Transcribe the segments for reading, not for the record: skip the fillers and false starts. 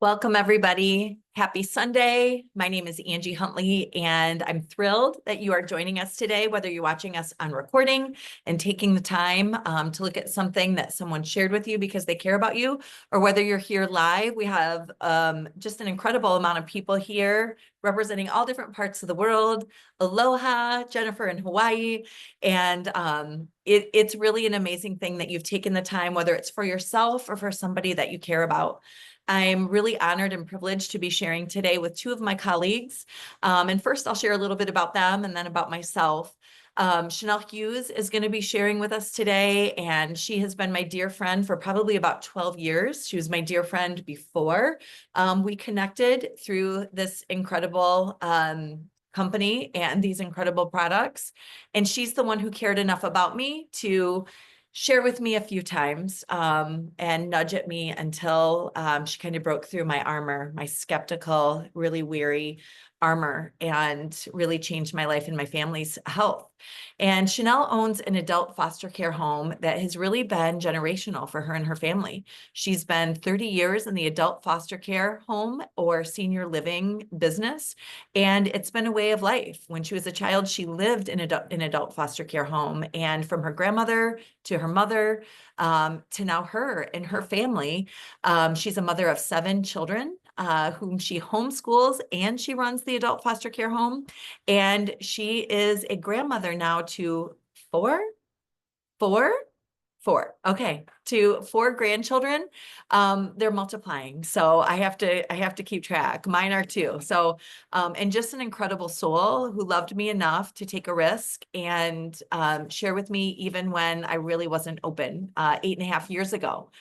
Welcome, everybody. Happy Sunday. My name is Angie Huntley, and I'm thrilled that you are joining us today, whether you're watching us on recording and taking the time to look at something that someone shared with you because they care about you, or whether you're here live. We have just an incredible amount of people here representing all different parts of the world. Aloha, Jennifer in Hawaii. And it's really an amazing thing that you've taken the time, whether it's for yourself or for somebody that you care about. I'm really honored and privileged to be sharing today with two of my colleagues. And first, I'll share a little bit about them and then about myself. Shanell Hughes is going to be sharing with us today, and she has been my dear friend for probably about 12 years. She was my dear friend before we connected through this incredible company and these incredible products. And she's the one who cared enough about me to share with me a few times and nudge at me until she kind of broke through my armor, my skeptical, really weary armor, and really changed my life and my family's health. And Shanell owns an adult foster care home that has really been generational for her and her family. She's been 30 years in the adult foster care home or senior living business, and it's been a way of life. When she was a child, she lived in an adult foster care home, and from her grandmother to her mother to now her and her family. She's a mother of 7 children whom she homeschools, and she runs the adult foster care home. And she is a grandmother now to four, okay, to 4 grandchildren. They're multiplying, so I have to keep track. Mine are too. So, and just an incredible soul who loved me enough to take a risk and share with me even when I really wasn't open 8.5 years ago.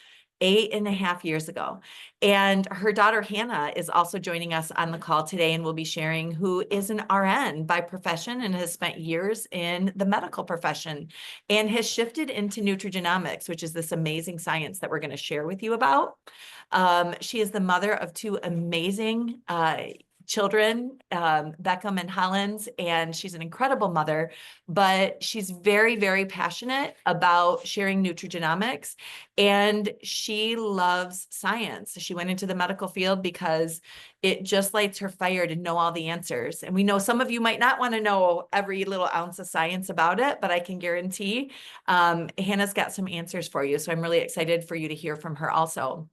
8.5 years ago. And her daughter, Hannah, is also joining us on the call today and will be sharing, who is an RN by profession and has spent years in the medical profession and has shifted into Nutrigenomics, which is this amazing science that we're going to share with you about. She is the mother of 2 amazing children, Beckham and Hollins, and she's an incredible mother, but she's very, very passionate about sharing nutrigenomics, and she loves science. She went into the medical field because it just lights her fire to know all the answers. And we know some of you might not want to know every little ounce of science about it, but I can guarantee Hannah's got some answers for you. So I'm really excited for you to hear from her also.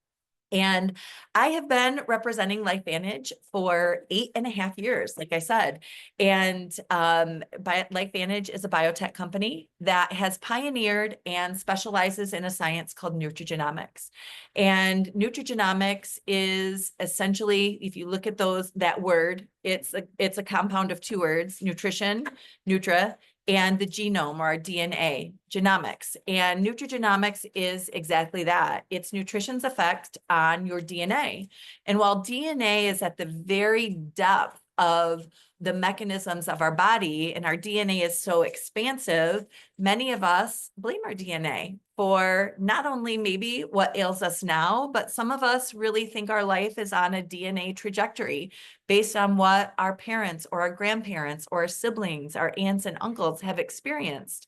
And I have been representing LifeVantage for 8.5 years, like I said. And LifeVantage is a biotech company that has pioneered and specializes in a science called Nutrigenomics. And Nutrigenomics is essentially, if you look at that word, it's a compound of 2 words: nutrition, nutra, and the genome, or our DNA, genomics. And nutrigenomics is exactly that. It's nutrition's effect on your DNA. And while DNA is at the very depth of the mechanisms of our body, and our DNA is so expansive, many of us blame our DNA for not only maybe what ails us now, but some of us really think our life is on a DNA trajectory based on what our parents or our grandparents or our siblings, our aunts and uncles have experienced.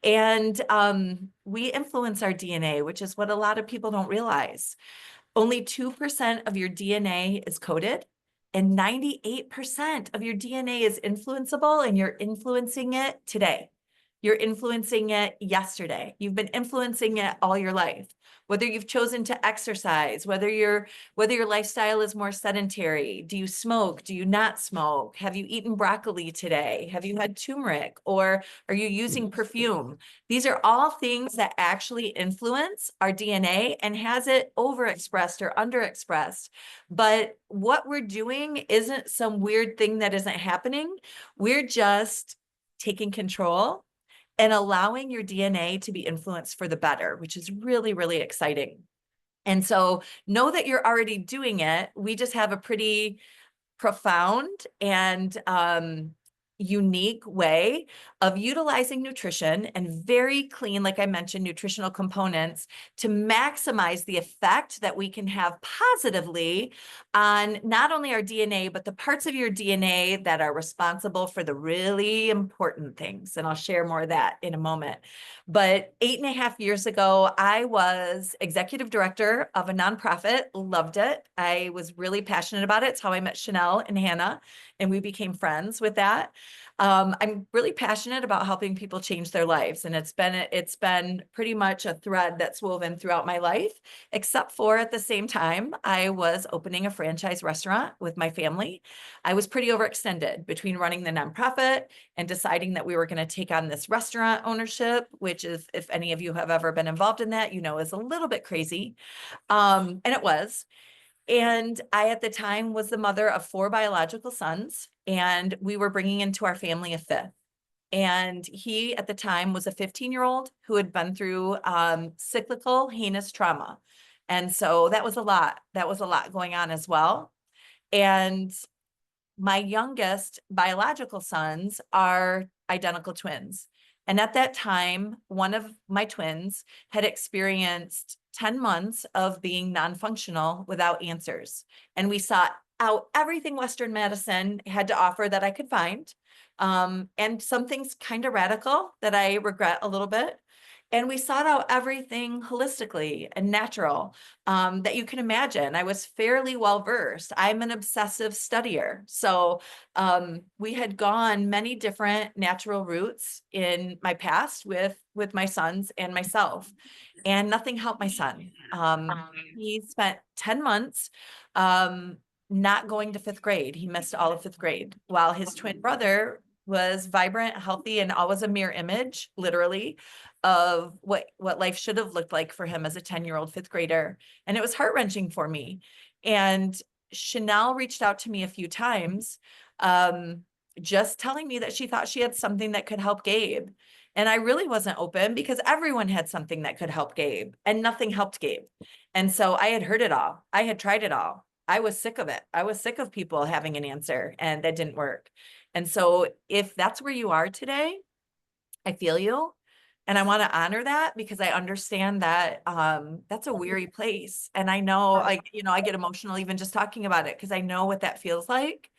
And we influence our DNA, which is what a lot of people don't realize. Only 2% of your DNA is coded, and 98% of your DNA is influenceable, and you're influencing it today. You're influencing it yesterday. You've been influencing it all your life. Whether you've chosen to exercise, whether your lifestyle is more sedentary, do you smoke, do you not smoke? Have you eaten broccoli today? Have you had turmeric, or are you using perfume? These are all things that actually influence our DNA and has it overexpressed or underexpressed. But what we're doing isn't some weird thing that isn't happening. We're just taking control and allowing your DNA to be influenced for the better, which is really, really exciting. And so know that you're already doing it. We just have a pretty profound and unique way of utilizing nutrition and very clean, like I mentioned, nutritional components to maximize the effect that we can have positively on not only our DNA, but the parts of your DNA that are responsible for the really important things. And I'll share more of that in a moment. But 8.5 years ago, I was executive director of a nonprofit, loved it. I was really passionate about it. It's how I met Shanell and Hannah, and we became friends with that. I'm really passionate about helping people change their lives, and it's been pretty much a thread that's woven throughout my life, except for at the same time, I was opening a franchise restaurant with my family. I was pretty overextended between running the nonprofit and deciding that we were going to take on this restaurant ownership, which is, if any of you have ever been involved in that, you know, is a little bit crazy. And it was. And I, at the time, was the mother of 4 biological sons, and we were bringing into our family a 5th. And he, at the time, was a 15-year-old who had been through cyclical heinous trauma. And so that was a lot. That was a lot going on as well. And my youngest biological sons are identical twins. And at that time, one of my twins had experienced 10 months of being non-functional without answers. And we sought out everything Western medicine had to offer that I could find. And some things kind of radical that I regret a little bit. And we sought out everything holistically and natural that you can imagine. I was fairly well versed. I'm an obsessive studier. So we had gone many different natural routes in my past with my sons and myself, and nothing helped my son. He spent 10 months not going to 5th grade. He missed all of 5th grade, while his twin brother was vibrant, healthy, and always a mirror image, literally, of what life should have looked like for him as a 10-year-old 5th grader. And it was heart-wrenching for me. And Shanell reached out to me a few times, just telling me that she thought she had something that could help Gabe. And I really wasn't open, because everyone had something that could help Gabe, and nothing helped Gabe. And so I had heard it all. I had tried it all. I was sick of it. I was sick of people having an answer, and that didn't work. And so if that's where you are today, I feel you. And I want to honor that, because I understand that that's a weary place. And I know, like, you know, I get emotional even just talking about it, because I know what that feels like.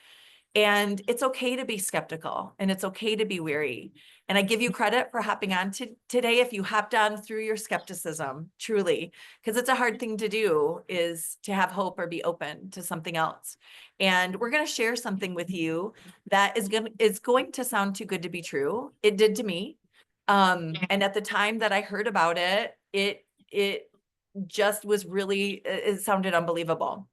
And it's okay to be skeptical, and it's okay to be weary. And I give you credit for hopping on today if you hopped on through your skepticism, truly, because it's a hard thing to do, is to have hope or be open to something else. And we're going to share something with you that is going to sound too good to be true. It did to me. And at the time that I heard about it, it just was really, it sounded unbelievable.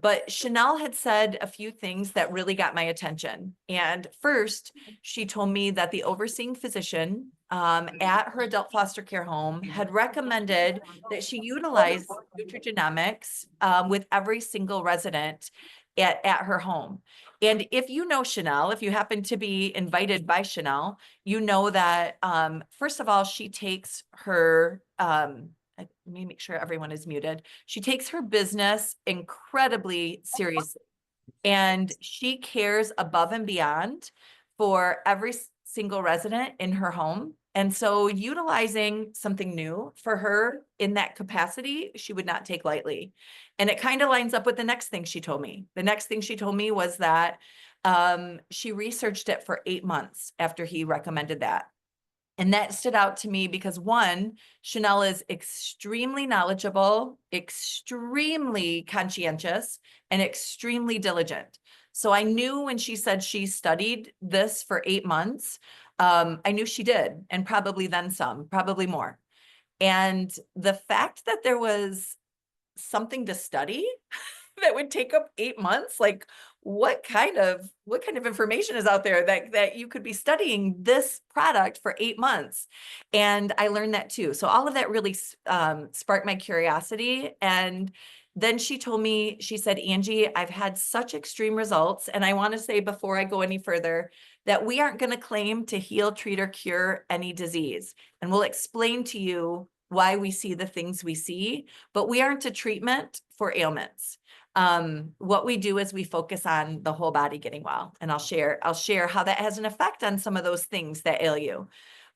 But Shanell had said a few things that really got my attention. And first, she told me that the overseeing physician at her adult foster care home had recommended that she utilize Nutrigenomics with every single resident at her home. And if you know Shanell, if you happen to be invited by Shanell, you know that, first of all, she takes her, let me make sure everyone is muted. She takes her business incredibly seriously, and she cares above and beyond for every single resident in her home. And so utilizing something new for her in that capacity, she would not take lightly. And it kind of lines up with the next thing she told me. The next thing she told me was that she researched it for 8 months after he recommended that. And that stood out to me because, one, Shanell is extremely knowledgeable, extremely conscientious, and extremely diligent. So I knew when she said she studied this for 8 months, I knew she did, and probably then some, probably more. And the fact that there was something to study that would take up 8 months, like what kind of information is out there that you could be studying this product for 8 months? And I learned that too. So all of that really sparked my curiosity. And then she told me, she said, Angie, I've had such extreme results. And I want to say, before I go any further, that we aren't going to claim to heal, treat, or cure any disease. And we'll explain to you why we see the things we see, but we aren't a treatment for ailments. what we do is we focus on the whole body getting well. And I'll share how that has an effect on some of those things that ail you.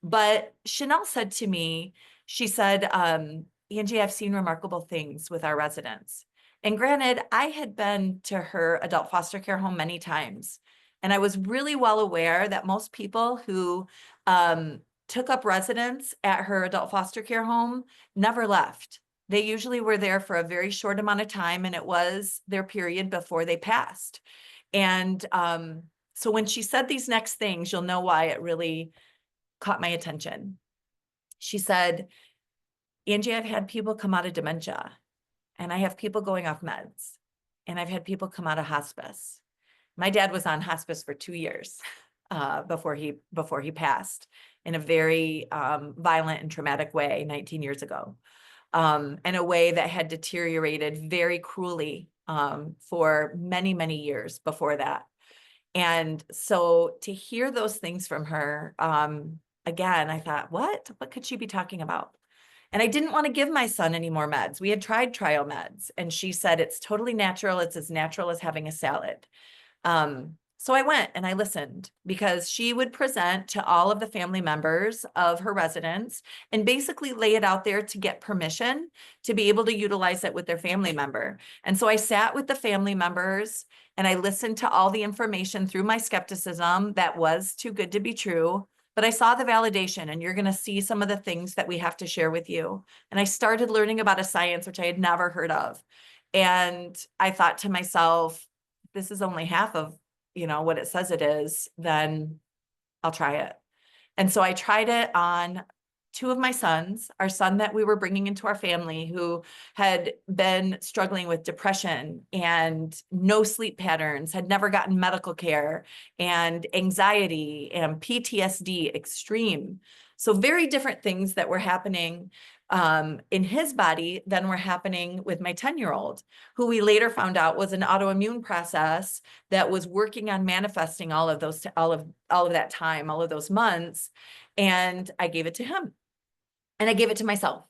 But Shanell said to me, she said, Angie, I've seen remarkable things with our residents. And granted, I had been to her adult foster care home many times. And I was really well aware that most people who took up residence at her adult foster care home never left. They usually were there for a very short amount of time, and it was their period before they passed. And so when she said these next things, you'll know why it really caught my attention. She said, Angie, I've had people come out of dementia, and I have people going off meds, and I've had people come out of hospice. My dad was on hospice for 2 years before he passed in a very violent and traumatic way 19 years ago. In a way that had deteriorated very cruelly for many, many years before that. And so to hear those things from her, again, I thought, what could she be talking about? And I didn't want to give my son any more meds. We had tried trial meds, and she said, it's totally natural. It's as natural as having a salad. So I went and I listened, because she would present to all of the family members of her residents and basically lay it out there to get permission to be able to utilize it with their family member. And so I sat with the family members and I listened to all the information through my skepticism that was too good to be true. But I saw the validation, and you're going to see some of the things that we have to share with you. And I started learning about a science which I had never heard of. And I thought to myself, this is only half of what it says it is, then I'll try it. And so I tried it on 2 of my sons, our son that we were bringing into our family, who had been struggling with depression and no sleep patterns, had never gotten medical care, and anxiety and PTSD extreme. So very different things that were happening in his body than were happening with my 10-year-old, who we later found out was an autoimmune process that was working on manifesting all of that time, all of those months. And I gave it to him, and I gave it to myself.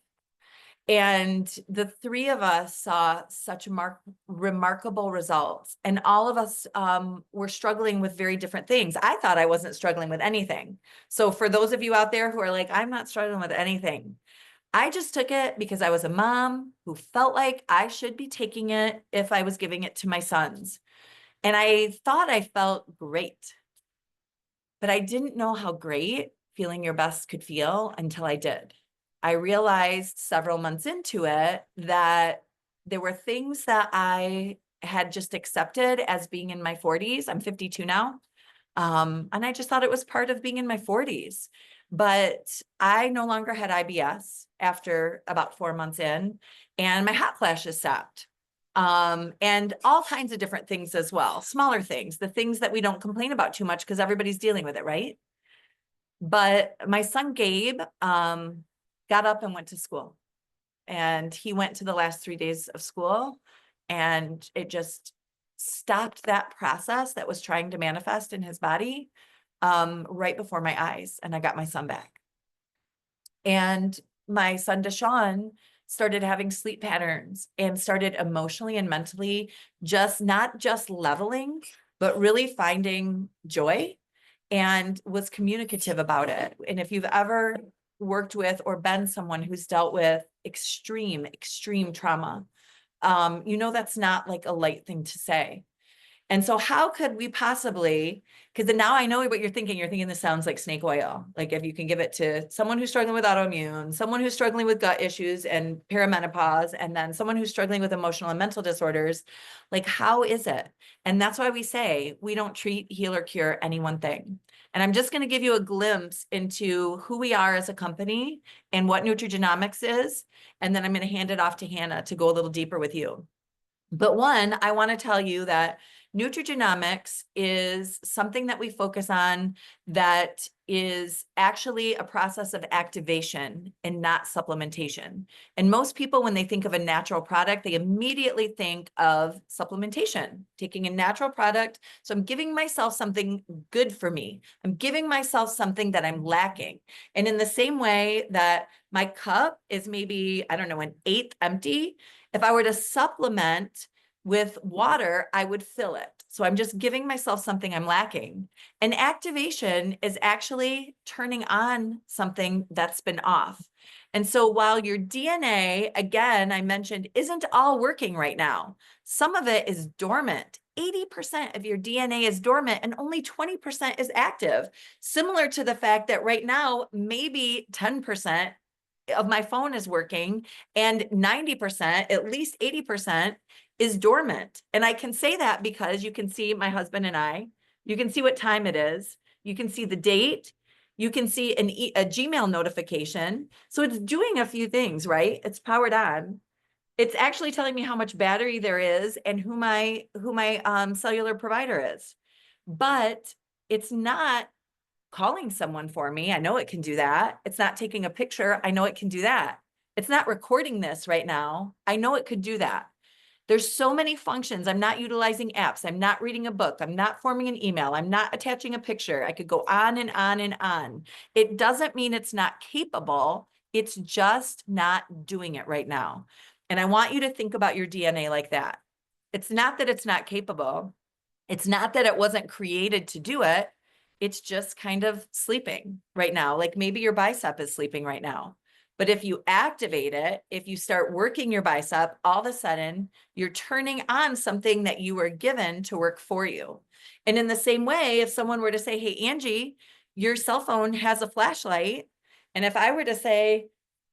And the 3 of us saw such remarkable results. And all of us were struggling with very different things. I thought I wasn't struggling with anything. So for those of you out there who are like, I'm not struggling with anything, I just took it because I was a mom who felt like I should be taking it if I was giving it to my sons. And I thought I felt great, but I didn't know how great feeling your best could feel until I did. I realized several months into it that there were things that I had just accepted as being in my 40s. I'm 52 now. And I just thought it was part of being in my 40s. But I no longer had IBS after about 4 months in, and my hot flashes stopped. And all kinds of different things as well, smaller things, the things that we don't complain about too much because everybody's dealing with it, right? But my son Gabe got up and went to school, and he went to the last 3 days of school, and it just stopped that process that was trying to manifest in his body right before my eyes. And I got my son back. And my son Deshaun started having sleep patterns and started emotionally and mentally not just leveling, but really finding joy, and was communicative about it. And if you've ever worked with or been someone who's dealt with extreme trauma, that's not like a light thing to say. And so how could we possibly, because now I know what you're thinking. You're thinking this sounds like snake oil. Like if you can give it to someone who's struggling with autoimmune, someone who's struggling with gut issues and perimenopause, and then someone who's struggling with emotional and mental disorders, like how is it? And that's why we say we don't treat, heal, or cure any one thing. And I'm just going to give you a glimpse into who we are as a company and what Nutrigenomics is. And then I'm going to hand it off to Hannah to go a little deeper with you. But one, I want to tell you that Nutrigenomics is something that we focus on that is actually a process of activation and not supplementation. And most people, when they think of a natural product, they immediately think of supplementation, taking a natural product. So I'm giving myself something good for me. I'm giving myself something that I'm lacking. And in the same way that my cup is maybe, I don't know, an eighth empty, if I were to supplement With water, I would fill it. So I'm just giving myself something I'm lacking. And activation is actually turning on something that's been off. And so while your DNA, again, I mentioned, isn't all working right now, some of it is dormant. 80% of your DNA is dormant and only 20% is active. Similar to the fact that right now, maybe 10% of my phone is working and 90%, at least 80% is dormant. And I can say that because you can see my husband and I, you can see what time it is. You can see the date. You can see a Gmail notification. So it's doing a few things, right? It's powered on. It's actually telling me how much battery there is and who my cellular provider is. But it's not calling someone for me. I know it can do that. It's not taking a picture. I know it can do that. It's not recording this right now. I know it could do that. There's so many functions. I'm not utilizing apps. I'm not reading a book. I'm not forming an email. I'm not attaching a picture. I could go on and on and on. It doesn't mean it's not capable. It's just not doing it right now. And I want you to think about your DNA like that. It's not that it's not capable. It's not that it wasn't created to do it. It's just kind of sleeping right now. Like maybe your bicep is sleeping right now. But if you activate it, if you start working your bicep, all of a sudden you're turning on something that you were given to work for you. And in the same way, if someone were to say, hey, Angie, your cell phone has a flashlight. And if I were to say,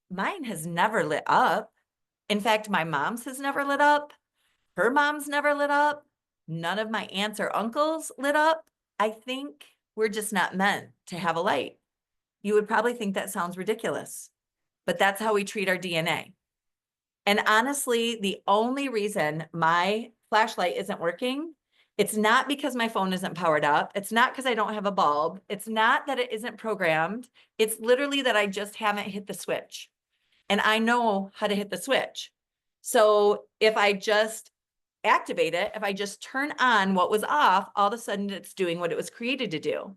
mine has never lit up. In fact, my mom's has never lit up. Her mom's never lit up. None of my aunts or uncles lit up. I think we're just not meant to have a light. You would probably think that sounds ridiculous. But that's how we treat our DNA. And honestly, the only reason my flashlight isn't working, it's not because my phone isn't powered up. It's not because I don't have a bulb. It's not that it isn't programmed. It's literally that I just haven't hit the switch. And I know how to hit the switch. So if I just activate it, if I just turn on what was off, all of a sudden it's doing what it was created to do.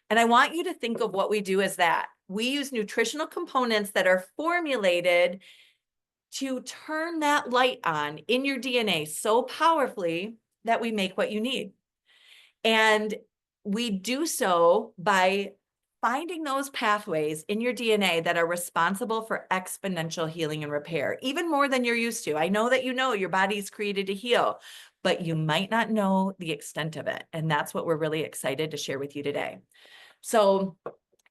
And I want you to think of what we do as that. We use nutritional components that are formulated to turn that light on in your DNA so powerfully that we make what you need. And we do so by finding those pathways in your DNA that are responsible for exponential healing and repair, even more than you're used to. I know that you know your body's created to heal, but you might not know the extent of it. And that's what we're really excited to share with you today. So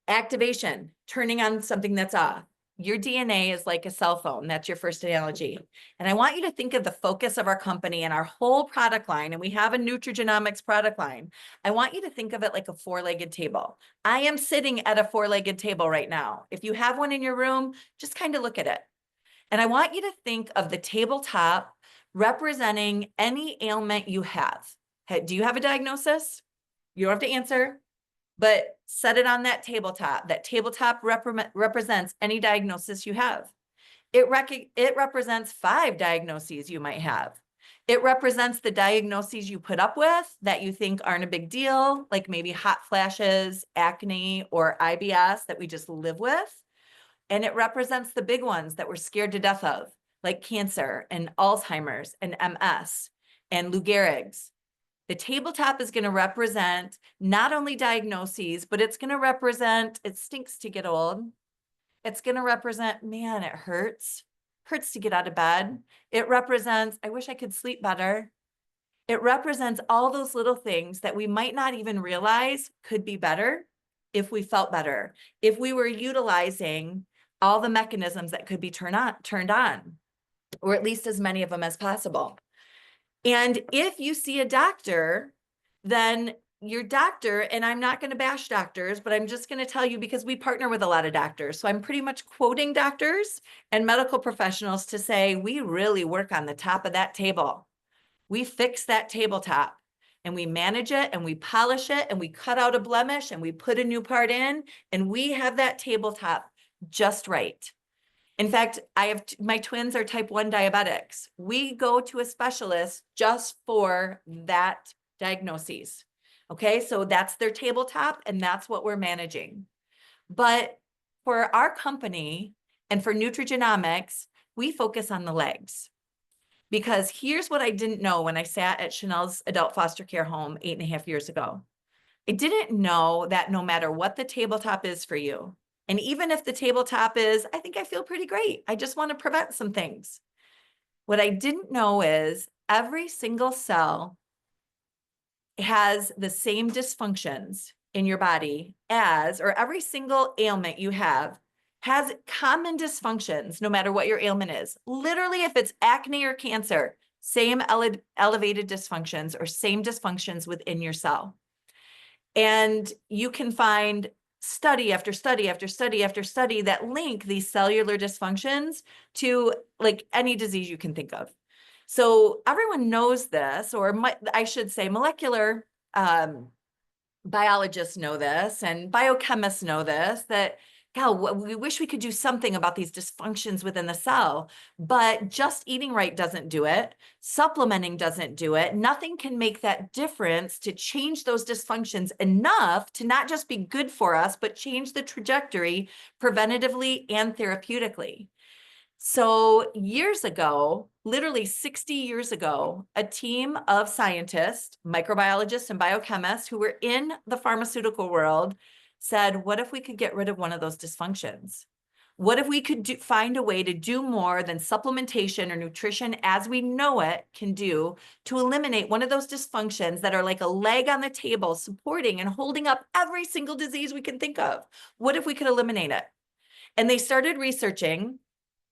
activation, turning on something that's off. Your DNA is like a cell phone. That's your first analogy. And I want you to think of the focus of our company and our whole product line. And we have a Nutrigenomics product line. I want you to think of it like a four-legged table. I am sitting at a four-legged table right now. If you have one in your room, just kind of look at it. And I want you to think of the tabletop representing any ailment you have. Do you have a diagnosis? You don't have to answer. But set it on that tabletop. That tabletop represents any diagnosis you have. It represents 5 diagnoses you might have. It represents the diagnoses you put up with that you think aren't a big deal, like maybe hot flashes, acne, or IBS that we just live with. And it represents the big ones that we're scared to death of, like cancer and Alzheimer's and MS and Lou Gehrig's. The tabletop is going to represent not only diagnoses, but it's going to represent, it stinks to get old. It's going to represent, man, it hurts to get out of bed. It represents, I wish I could sleep better. It represents all those little things that we might not even realize could be better if we felt better, if we were utilizing all the mechanisms that could be turned on, or at least as many of them as possible. And if you see a doctor, then your doctor, and I'm not going to bash doctors, but I'm just going to tell you because we partner with a lot of doctors. So I'm pretty much quoting doctors and medical professionals to say, we really work on the top of that table. We fix that tabletop and we manage it and we polish it and we cut out a blemish and we put a new part in and we have that tabletop just right. In fact, my twins are type 1 diabetics. We go to a specialist just for that diagnosis. Okay, so that's their tabletop and that's what we're managing. But for our company and for Nutrigenomics, we focus on the legs. Because here's what I didn't know when I sat at Shanell's adult foster care home 8.5 years ago. I didn't know that no matter what the tabletop is for you, and even if the tabletop is, I think I feel pretty great, I just want to prevent some things. What I didn't know is every single cell has the same dysfunctions in your body as, or every single ailment you have has common dysfunctions, no matter what your ailment is. Literally, if it's acne or cancer, same elevated dysfunctions or same dysfunctions within your cell. And you can find study after study after study after study that link these cellular dysfunctions to like any disease you can think of. So everyone knows this, or I should say molecular biologists know this and biochemists know this, that God, we wish we could do something about these dysfunctions within the cell, but just eating right doesn't do it. Supplementing doesn't do it. Nothing can make that difference to change those dysfunctions enough to not just be good for us, but change the trajectory preventatively and therapeutically. So years ago, literally 60 years ago, a team of scientists, microbiologists and biochemists who were in the pharmaceutical world said, what if we could get rid of one of those dysfunctions? What if we could find a way to do more than supplementation or nutrition as we know it can do to eliminate one of those dysfunctions that are like a leg on the table, supporting and holding up every single disease we can think of? What if we could eliminate it? And they started researching,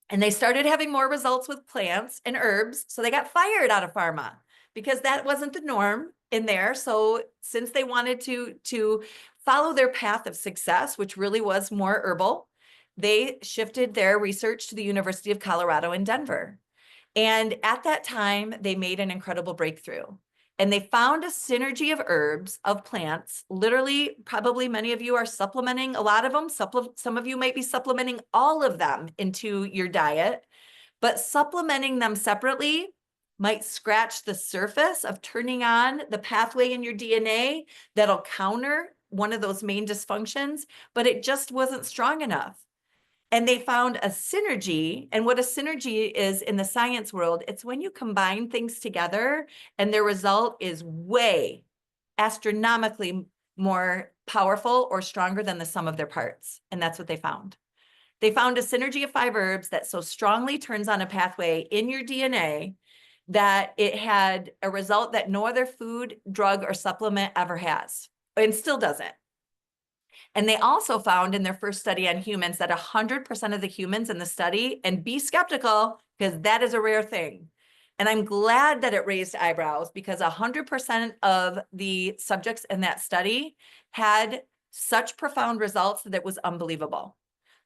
and they started having more results with plants and herbs. So they got fired out of pharma because that wasn't the norm in there. So since they wanted to follow their path of success, which really was more herbal, they shifted their research to the University of Colorado in Denver. And at that time, they made an incredible breakthrough. And they found a synergy of herbs, of plants. Literally, probably many of you are supplementing a lot of them. Some of you might be supplementing all of them into your diet, but supplementing them separately might scratch the surface of turning on the pathway in your DNA that'll counter one of those main dysfunctions, but it just wasn't strong enough. And they found a synergy. And what a synergy is in the science world, it's when you combine things together and their result is way astronomically more powerful or stronger than the sum of their parts. And that's what they found. They found a synergy of 5 herbs that so strongly turns on a pathway in your DNA that it had a result that no other food, drug, or supplement ever has, and still doesn't. And they also found in their first study on humans that 100% of the humans in the study, and be skeptical because that is a rare thing. And I'm glad that it raised eyebrows because 100% of the subjects in that study had such profound results that it was unbelievable.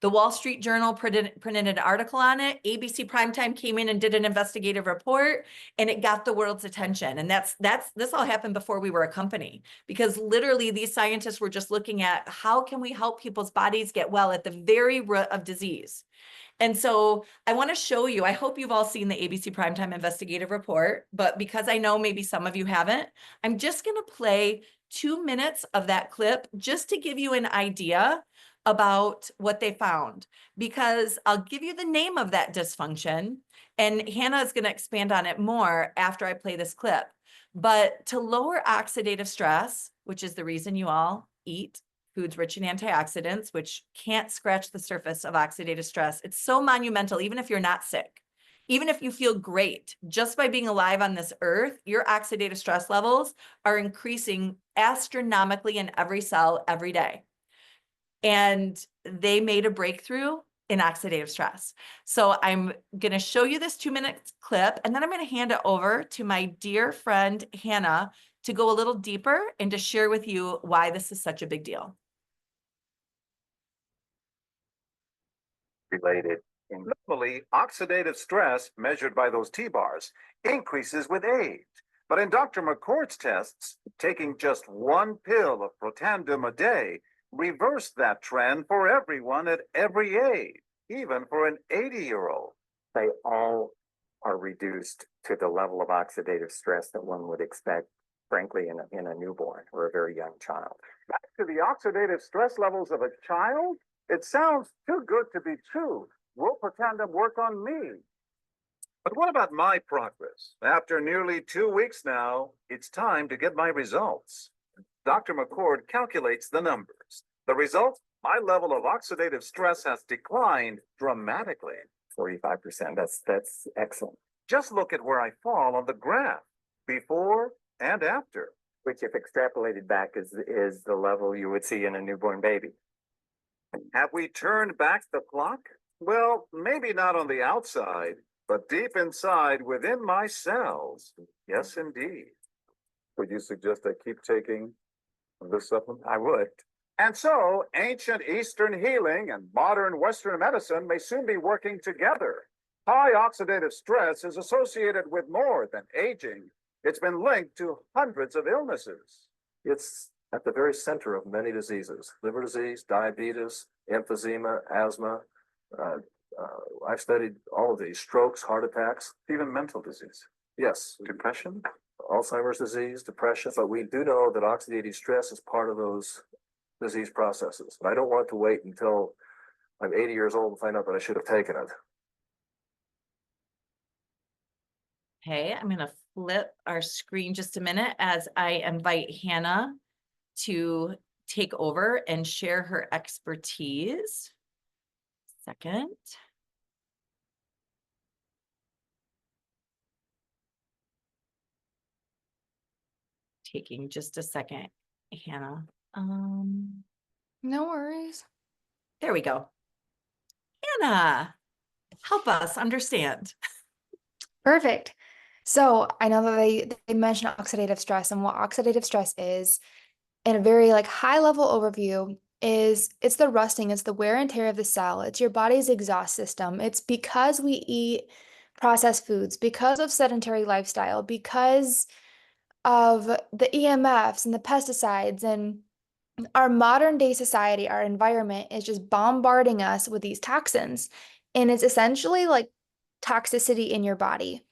The Wall Street Journal printed an article on it. ABC Primetime came in and did an investigative report, and it got the world's attention. And this all happened before we were a company, because literally these scientists were just looking at how can we help people's bodies get well at the very root of disease. And so I want to show you, I hope you've all seen the ABC Primetime investigative report, but because I know maybe some of you haven't, I'm just going to play 2 minutes of that clip just to give you an idea about what they found, because I'll give you the name of that dysfunction and Hannah is going to expand on it more after I play this clip. But to lower oxidative stress, which is the reason you all eat foods rich in antioxidants, which can't scratch the surface of oxidative stress. It's so monumental, even if you're not sick. Even if you feel great, just by being alive on this earth, your oxidative stress levels are increasing astronomically in every cell every day. And they made a breakthrough in oxidative stress. So I'm going to show you this 2-minute clip, and then I'm going to hand it over to my dear friend, Hannah, to go a little deeper and to share with you why this is such a big deal. Related. Normally, oxidative stress, measured by those T-bars, increases with age. But in Dr. McCord's tests, taking just 1 pill of Protandim a day reversed that trend for everyone at every age, even for an 80-year-old. They all are reduced to the level of oxidative stress that one would expect, frankly, in a newborn or a very young child. Back to the oxidative stress levels of a child? It sounds too good to be true. Will Protandim work on me? But what about my progress? After nearly 2 weeks now, it's time to get my results. Dr. McCord calculates the numbers. The result? My level of oxidative stress has declined dramatically. 45%. That's excellent. Just look at where I fall on the graph, before and after. Which, if extrapolated back, is the level you would see in a newborn baby. Have we turned back the clock? Well, maybe not on the outside, but deep inside within my cells. Yes, indeed. Would you suggest I keep taking this supplement? I would. And so, ancient Eastern healing and modern Western medicine may soon be working together. High oxidative stress is associated with more than aging. It's been linked to hundreds of illnesses. It's at the very center of many diseases: liver disease, diabetes, emphysema, asthma. I've studied all of these: strokes, heart attacks, Even mental disease. yes, Depression? Alzheimer's disease, depression. But we do know that oxidative stress is part of those disease processes. And I don't want to wait until I'm 80 years old and find out that I should have taken it. Okay, I'm gonna flip our screen just a minute as I invite Hannah to take over and share her expertise. Second. Taking just a second, Hannah. No worries. There we go. Hannah, help us understand. Perfect. So I know that they mentioned oxidative stress, and what oxidative stress is, in a very like high level overview, is it's the rusting, it's the wear and tear of the cell, it's your body's exhaust system. It's because we eat processed foods, because of sedentary lifestyle, because of the EMFs and the pesticides, and our modern day society, our environment is just bombarding us with these toxins. And it's essentially like toxicity in your body.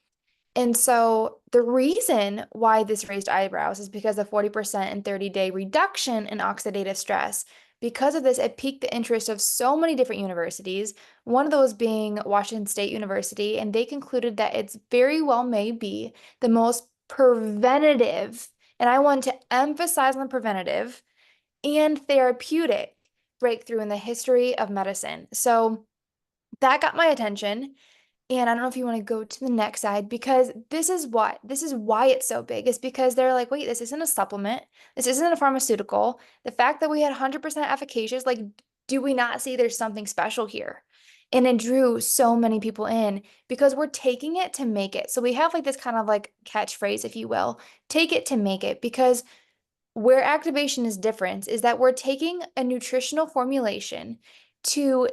And so the reason why this raised eyebrows is because of 40% and 30-day reduction in oxidative stress. Because of this, it piqued the interest of so many different universities, one of those being Washington State University, and they concluded that it's very well may be the most preventative, and I want to emphasize on the preventative, and therapeutic breakthrough in the history of medicine. So that got my attention. And I don't know if you want to go to the next slide, because this is why it's so big, is because they're like, wait, this isn't a supplement. This isn't a pharmaceutical. The fact that we had 100% efficacious, like, do we not see there's something special here? And it drew so many people in because we're taking it to make it. So we have like this kind of like catchphrase, if you will, take it to make it, because where activation is different is that we're taking a nutritional formulation to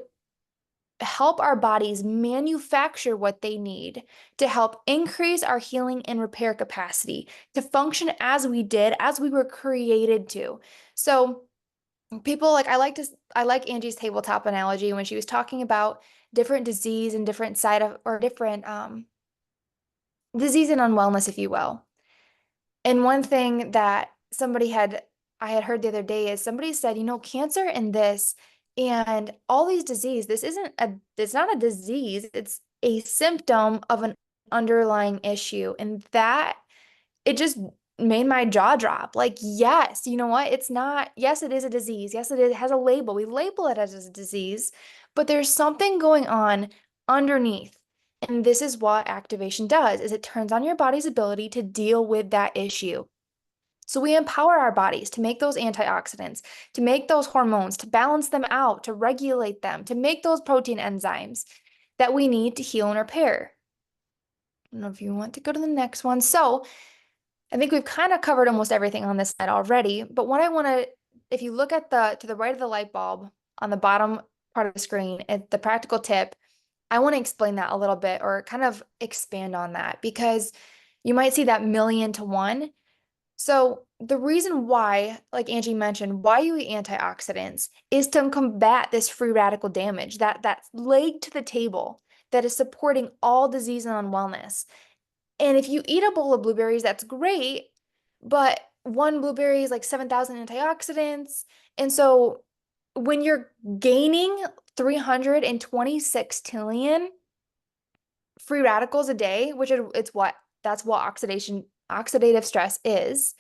help our bodies manufacture what they need to help increase our healing and repair capacity to function as we did, as we were created to. So people like, I like Angie's tabletop analogy when she was talking about different disease and different different disease and unwellness, if you will. And one thing that I had heard the other day is somebody said, cancer and this and all these disease, it's not a disease, it's a symptom of an underlying issue. And that, it just made my jaw drop. Like, yes, you know what? It's not, yes, it is a disease. Yes, it has a label. We label it as a disease, but there's something going on underneath. And this is what activation does, is it turns on your body's ability to deal with that issue. So we empower our bodies to make those antioxidants, to make those hormones, to balance them out, to regulate them, to make those protein enzymes that we need to heal and repair. I don't know if you want to go to the next one. So I think we've kind of covered almost everything on this slide already, but what I want to, if you look at to the right of the light bulb on the bottom part of the screen, at the practical tip, I want to explain that a little bit, or kind of expand on that, because you might see that 1,000,000 to 1. So the reason why, like Angie mentioned, why you eat antioxidants is to combat this free radical damage, that leg to the table that is supporting all disease and unwellness. And if you eat a bowl of blueberries, that's great, but one blueberry is like 7,000 antioxidants. And so when you're gaining 326 trillion, free radicals a day, which that's what oxidative stress is.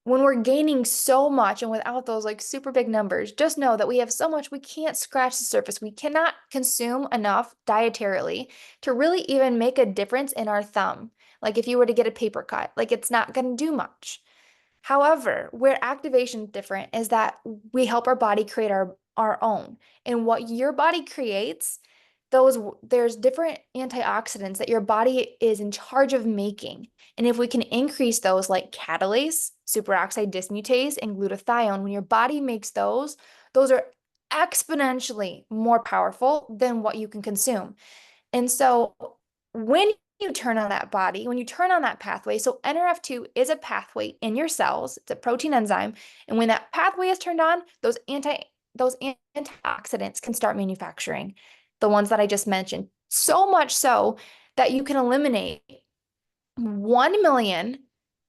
When we're gaining so much and without those like super big numbers, just know that we have so much we can't scratch the surface. We cannot consume enough dietarily to really even make a difference in our thumb. Like if you were to get a paper cut, like it's not going to do much. However, where activation is different is that we help our body create our own. And what your body creates, there's different antioxidants that your body is in charge of making. And if we can increase those like catalase, superoxide dismutase, and glutathione, when your body makes those are exponentially more powerful than what you can consume. And so when you turn on that body, when you turn on that pathway, so NRF2 is a pathway in your cells, it's a protein enzyme. And when that pathway is turned on, those antioxidants can start manufacturing, the ones that I just mentioned. So much so that you can eliminate 1 million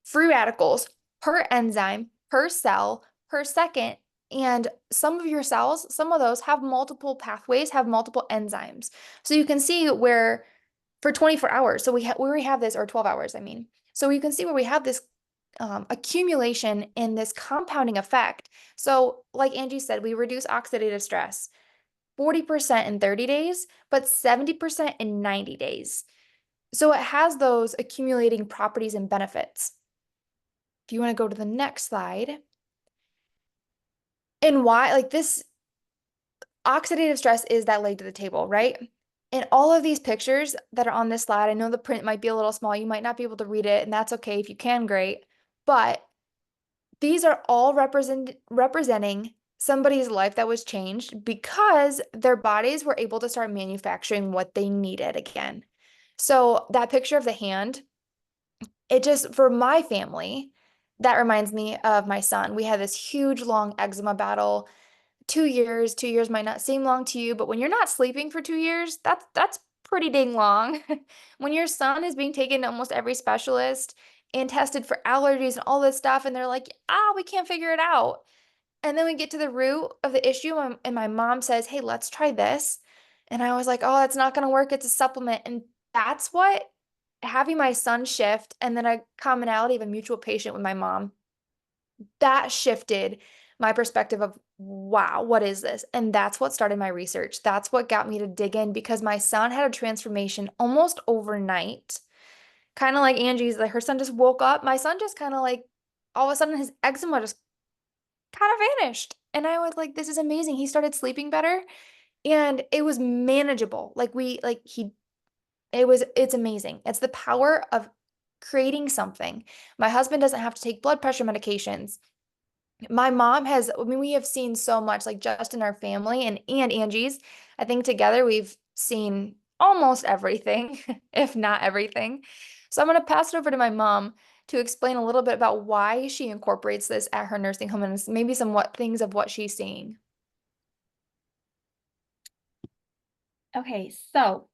free radicals per enzyme, per cell, per second. And some of your cells, some of those have multiple pathways, have multiple enzymes. So you can see where for 24 hours, so we have this, or 12 hours, I mean. So you can see where we have this accumulation and this compounding effect. So like Angie said, we reduce oxidative stress 40% in 30 days, but 70% in 90 days. So it has those accumulating properties and benefits. If you want to go to the next slide. And why, like this oxidative stress is that leg to the table, right? And all of these pictures that are on this slide, I know the print might be a little small. You might not be able to read it, and that's okay. If you can, great. But these are all representing somebody's life that was changed because their bodies were able to start manufacturing what they needed again. So that picture of the hand, it just, for my family, that reminds me of my son. We had this huge, long eczema battle. 2 years. 2 years might not seem long to you, but when you're not sleeping for 2 years, that's pretty dang long. When your son is being taken to almost every specialist and tested for allergies and all this stuff, and they're like, we can't figure it out. And then we get to the root of the issue, and my mom says, hey, let's try this. And I was like, oh, it's not going to work. It's a supplement. And that's what having my son shift, and then a commonality of a mutual patient with my mom, that shifted my perspective of, wow, what is this? And that's what started my research. That's what got me to dig in, because my son had a transformation almost overnight. Kind of like Angie's, like her son just woke up. My son just kind of like, all of a sudden his eczema just kind of vanished. And I was like, this is amazing. He started sleeping better and it was manageable. It's amazing. It's the power of creating something. My husband doesn't have to take blood pressure medications. My mom has, I mean, we have seen so much, like just in our family and Angie's. I think together we've seen almost everything, if not everything. So I'm going to pass it over to my mom to explain a little bit about why she incorporates this at her nursing home and maybe some things of what she's seeing. Okay, so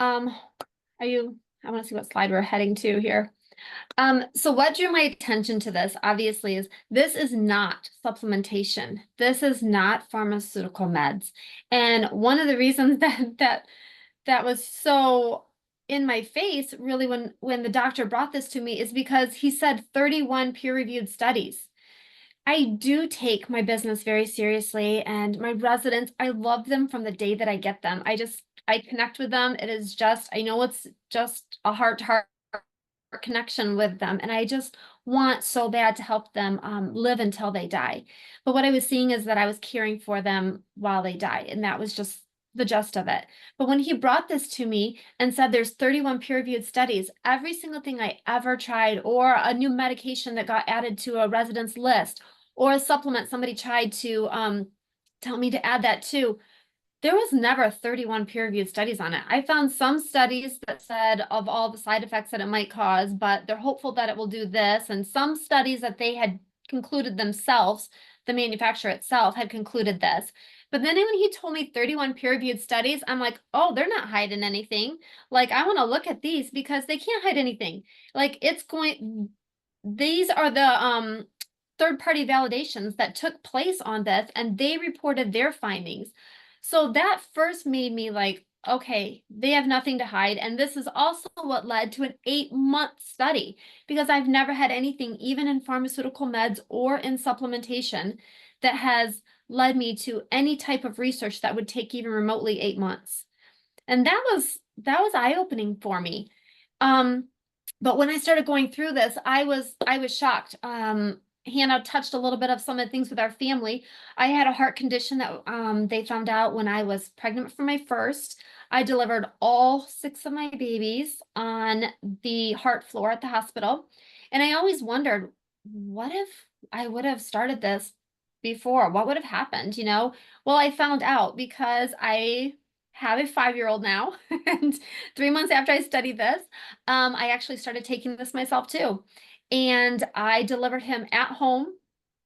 I want to see what slide we're heading to here. So what drew my attention to this, obviously, is this is not supplementation. This is not pharmaceutical meds. And one of the reasons that was so in my face, really, when the doctor brought this to me, is because he said 31 peer-reviewed studies. I do take my business very seriously, and my residents, I love them from the day that I get them. I connect with them. It is just, I know it's just a heart-to-heart connection with them, and I just want so bad to help them live until they die. But what I was seeing is that I was caring for them while they died, and that was just the gist of it. But when he brought this to me and said there's 31 peer-reviewed studies, every single thing I ever tried, or a new medication that got added to a resident's list, or a supplement somebody tried to tell me to add that to, there was never 31 peer-reviewed studies on it. I found some studies that said of all the side effects that it might cause, but they're hopeful that it will do this. And some studies that they had concluded themselves, the manufacturer itself had concluded this. But then when he told me 31 peer-reviewed studies, I'm like, oh, they're not hiding anything. Like, I want to look at these because they can't hide anything. Like, these are the third-party validations that took place on this, and they reported their findings. So that first made me like, okay, they have nothing to hide. And this is also what led to an 8-month study, because I've never had anything, even in pharmaceutical meds or in supplementation, that has led me to any type of research that would take even remotely 8 months. And that was eye-opening for me. But when I started going through this, I was shocked. Hannah touched a little bit of some of the things with our family. I had a heart condition that they found out when I was pregnant for my first. I delivered all 6 of my babies on the heart floor at the hospital. And I always wondered, what if I would have started this before? What would have happened, you know? Well, I found out because I have a 5-year-old now, and 3 months after I studied this, I actually started taking this myself too. And I delivered him at home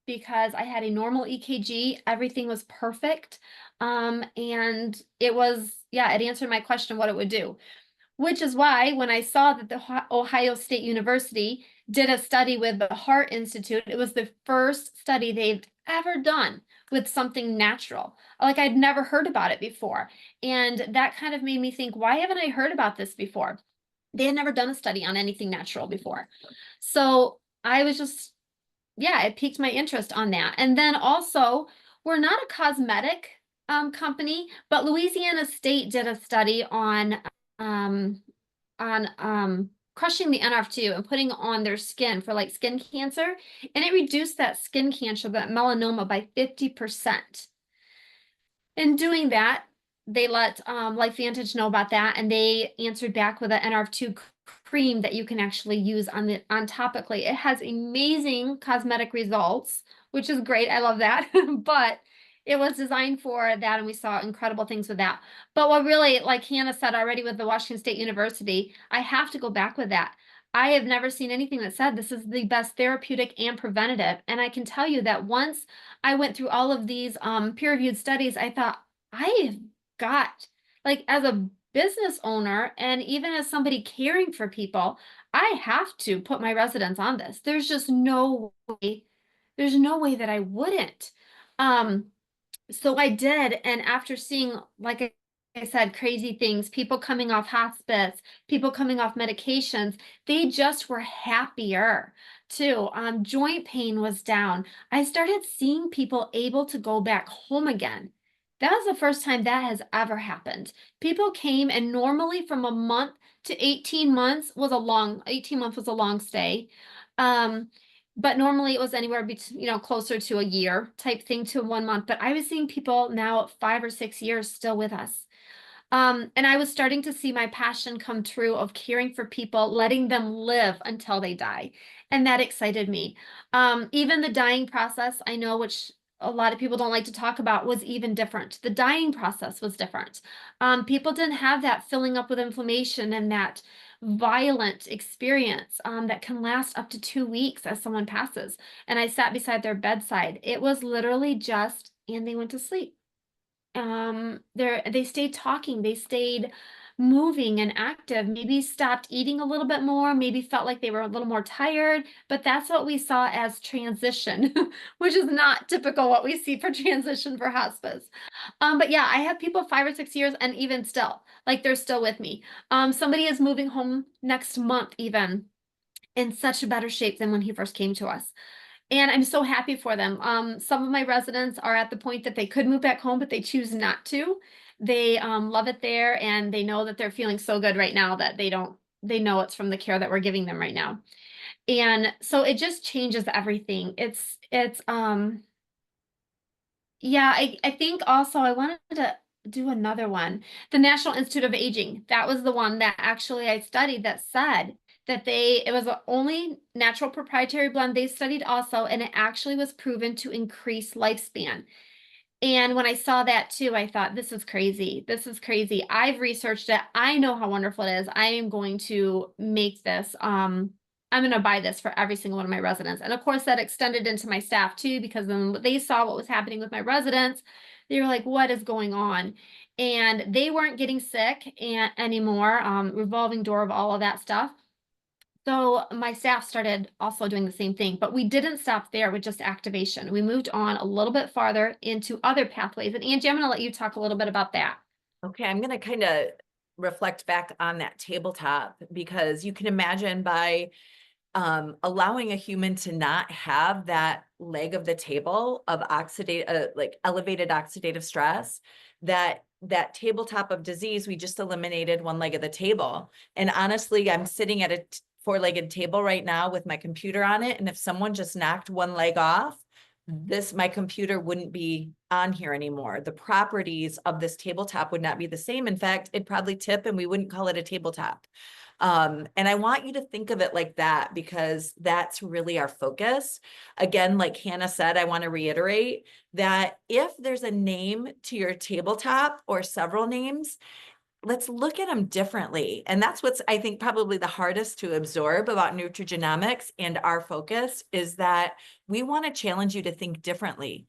because I had a normal EKG. Everything was perfect. And it was, yeah, it answered my question what it would do, which is why when I saw that the Ohio State University did a study with the Heart Institute, it was the first study they've ever done with something natural. Like, I'd never heard about it before. And that kind of made me think, why haven't I heard about this before? They had never done a study on anything natural before. So I was just, yeah, it piqued my interest on that. And then also, we're not a cosmetic company, but Louisiana State did a study on crushing the NRF2 and putting it on their skin for like skin cancer, and it reduced that skin cancer, that melanoma, by 50%. In doing that, they let LifeVantage know about that, and they answered back with an NRF2 cream that you can actually use on topically. It has amazing cosmetic results, which is great. I love that. But it was designed for that, and we saw incredible things with that. But what really, like Hannah said already with the Washington State University, I have to go back with that. I have never seen anything that said this is the best therapeutic and preventative. And I can tell you that once I went through all of these peer-reviewed studies, I thought, I've got, like, as a business owner and even as somebody caring for people, I have to put my residents on this. There's just no way, that I wouldn't. So I did, and after seeing, like I said, crazy things, people coming off hospice, people coming off medications, they just were happier too. Joint pain was down. I started seeing people able to go back home again. That was the first time that has ever happened. People came, and normally from a month to 18 months was a long, 18 months was a long stay. But normally it was anywhere between, closer to a year type thing to 1 month. But I was seeing people now 5 or 6 years still with us. And I was starting to see my passion come true of caring for people, letting them live until they die. And that excited me. Even the dying process, I know, which a lot of people don't like to talk about, was even different. The dying process was different. People didn't have that filling up with inflammation and that violent experience that can last up to 2 weeks as someone passes. And I sat beside their bedside. It was literally just, and they went to sleep. They stayed talking, they stayed moving and active, maybe stopped eating a little bit more, maybe felt like they were a little more tired, but that's what we saw as transition, which is not typical what we see for transition for hospice. But yeah, I have people 5 or 6 years, and even still, like, they're still with me. Somebody is moving home next month, even in such a better shape than when he first came to us. And I'm so happy for them. Some of my residents are at the point that they could move back home, but they choose not to. They love it there, and they know that they're feeling so good right now that they know it's from the care that we're giving them right now. And so it just changes everything. Yeah, I think also I wanted to do another one. The National Institute of Aging. That was the one that actually I studied that said that it was the only natural proprietary blend they studied also, and it actually was proven to increase lifespan. And when I saw that too, I thought, this is crazy. This is crazy. I've researched it. I know how wonderful it is. I am going to make this, I'm going to buy this for every single one of my residents. And of course that extended into my staff too, because then they saw what was happening with my residents. They were like, what is going on? And they weren't getting sick anymore, revolving door of all of that stuff. So my staff started also doing the same thing, but we didn't stop there with just activation. We moved on a little bit farther into other pathways. And Angie, I'm going to let you talk a little bit about that. Okay, I'm gonna kind of reflect back on that tabletop because you can imagine by allowing a human to not have that leg of the table of like elevated oxidative stress, that tabletop of disease, we just eliminated one leg of the table. And honestly, I'm sitting at a four-legged table right now with my computer on it. And if someone just knocked one leg off, my computer wouldn't be on here anymore. The properties of this tabletop would not be the same. In fact, it'd probably tip and we wouldn't call it a tabletop. And I want you to think of it like that because that's really our focus. Again, like Hannah said, I want to reiterate that if there's a name to your tabletop or several names, let's look at them differently. And that's what's, I think, probably the hardest to absorb about nutrigenomics and our focus is that we want to challenge you to think differently.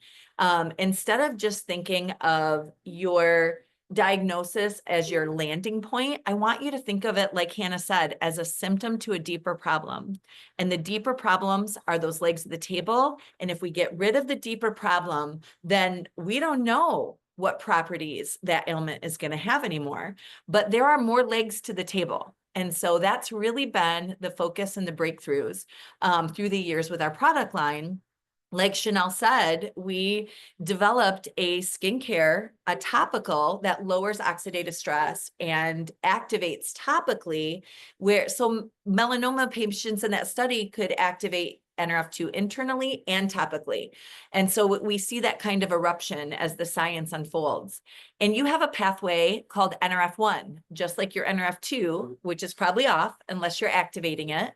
Instead of just thinking of your diagnosis as your landing point, I want you to think of it, like Hannah said, as a symptom to a deeper problem. And the deeper problems are those legs of the table. And if we get rid of the deeper problem, then we don't know what properties that ailment is going to have anymore, but there are more legs to the table. And so that's really been the focus and the breakthroughs through the years with our product line. Like Shanell said, we developed a skincare, a topical that lowers oxidative stress and activates topically, so melanoma patients in that study could activate NRF2 internally and topically. And so we see that kind of eruption as the science unfolds. And you have a pathway called NRF1, just like your NRF2, which is probably off unless you're activating it.